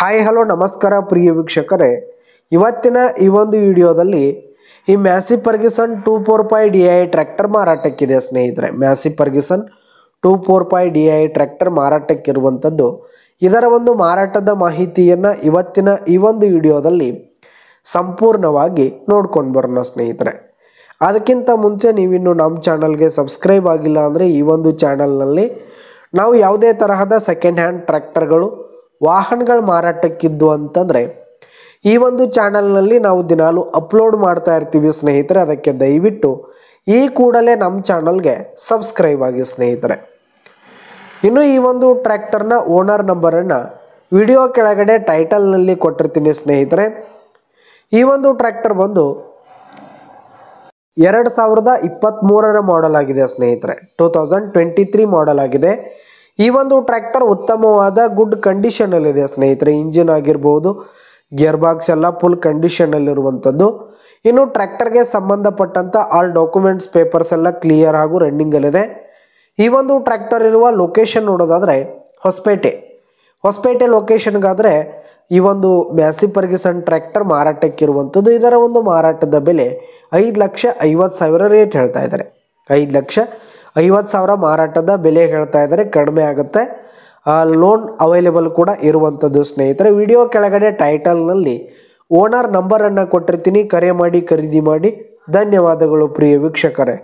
Hi hello ನಮಸ್ಕಾರ ಪ್ರಿಯ ವೀಕ್ಷಕರೇ, ಇವತ್ತಿನ ಈ ಒಂದು ವಿಡಿಯೋದಲ್ಲಿ ಈ ಮ್ಯಾಸಿ ಫರ್ಗ್ಯೂಸನ್ 245 DI ಟ್ರ್ಯಾಕ್ಟರ್ ಮಾರಾಟಕ್ಕಿದೆ ಸ್ನೇಹಿತರೆ. ಮ್ಯಾಸಿ ಫರ್ಗ್ಯೂಸನ್ 245 DI ಟ್ರ್ಯಾಕ್ಟರ್ ಮಾರಾಟಕ್ಕಿರುವಂಥದ್ದು. ಇದರ ಒಂದು ಮಾರಾಟದ ಮಾಹಿತಿಯನ್ನು ಇವತ್ತಿನ ಈ ಒಂದು ವಿಡಿಯೋದಲ್ಲಿ ಸಂಪೂರ್ಣವಾಗಿ ನೋಡ್ಕೊಂಡು ಬರೋಣ ಸ್ನೇಹಿತರೆ. ಅದಕ್ಕಿಂತ ಮುಂಚೆ ನೀವಿನ್ನು ನಮ್ಮ ಚಾನಲ್ಗೆ ಸಬ್ಸ್ಕ್ರೈಬ್ ಆಗಿಲ್ಲ ಅಂದರೆ ಈ ಒಂದು ಚಾನಲ್ನಲ್ಲಿ ನಾವು ಯಾವುದೇ ತರಹದ ಸೆಕೆಂಡ್ ಹ್ಯಾಂಡ್ ಟ್ರ್ಯಾಕ್ಟರ್ಗಳು ವಾಹನಗಳು ಮಾರಾಟಕ್ಕಿದ್ದು ಅಂತಂದರೆ ಈ ಒಂದು ಚಾನಲ್ನಲ್ಲಿ ನಾವು ದಿನಾಲು ಅಪ್ಲೋಡ್ ಮಾಡ್ತಾ ಇರ್ತೀವಿ ಸ್ನೇಹಿತರೆ. ಅದಕ್ಕೆ ದಯವಿಟ್ಟು ಈ ಕೂಡಲೇ ನಮ್ಮ ಚಾನಲ್ಗೆ ಸಬ್ಸ್ಕ್ರೈಬ್ ಆಗಿ ಸ್ನೇಹಿತರೆ. ಇನ್ನು ಈ ಒಂದು ಟ್ರ್ಯಾಕ್ಟರ್ನ ಓನರ್ ನಂಬರನ್ನು ವಿಡಿಯೋ ಕೆಳಗಡೆ ಟೈಟಲ್ನಲ್ಲಿ ಕೊಟ್ಟಿರ್ತೀನಿ ಸ್ನೇಹಿತರೆ. ಈ ಒಂದು ಟ್ರ್ಯಾಕ್ಟರ್ ಬಂದು 2023 ಮಾಡೆಲ್ ಆಗಿದೆ ಸ್ನೇಹಿತರೆ. 2023 ಮಾಡೆಲ್ ಆಗಿದೆ. ಈ ಒಂದು ಟ್ರ್ಯಾಕ್ಟರ್ ಉತ್ತಮವಾದ ಗುಡ್ ಕಂಡೀಷನಲ್ಲಿದೆ ಸ್ನೇಹಿತರೆ. ಇಂಜಿನ್ ಆಗಿರ್ಬೋದು, ಗೇರ್ ಬಾಕ್ಸ್ ಎಲ್ಲ ಫುಲ್ ಕಂಡೀಷನಲ್ಲಿರುವಂಥದ್ದು. ಇನ್ನು ಟ್ರ್ಯಾಕ್ಟರ್ಗೆ ಸಂಬಂಧಪಟ್ಟಂಥ ಆಲ್ ಡಾಕ್ಯುಮೆಂಟ್ಸ್ ಪೇಪರ್ಸ್ ಎಲ್ಲ ಕ್ಲಿಯರ್ ಹಾಗೂ ರನ್ನಿಂಗಲ್ಲಿದೆ. ಈ ಒಂದು ಟ್ರ್ಯಾಕ್ಟರ್ ಇರುವ ಲೊಕೇಶನ್ ನೋಡೋದಾದರೆ ಹೊಸಪೇಟೆ ಲೊಕೇಶನ್ಗಾದರೆ ಈ ಒಂದು ಮ್ಯಾಸಿ ಫರ್ಗ್ಯೂಸನ್ ಟ್ರ್ಯಾಕ್ಟರ್ ಮಾರಾಟಕ್ಕಿರುವಂಥದ್ದು. ಇದರ ಒಂದು ಮಾರಾಟದ ಬೆಲೆ 5,50,000 ರೇಟ್ ಹೇಳ್ತಾ ಇದ್ದಾರೆ. 5,50,000 ಮಾರಾಟದ ಬೆಲೆ ಹೇಳ್ತಾ ಇದ್ದಾರೆ. ಕಡಿಮೆ ಆಗುತ್ತೆ. ಲೋನ್ ಅವೈಲೇಬಲ್ ಕೂಡ ಇರುವಂಥದ್ದು ಸ್ನೇಹಿತರೆ. ವಿಡಿಯೋ ಕೆಳಗಡೆ ಟೈಟಲ್ನಲ್ಲಿ ಓನರ್ ನಂಬರನ್ನು ಕೊಟ್ಟಿರ್ತೀನಿ. ಕರೆ ಮಾಡಿ ಖರೀದಿ ಮಾಡಿ. ಧನ್ಯವಾದಗಳು ಪ್ರಿಯ ವೀಕ್ಷಕರೇ.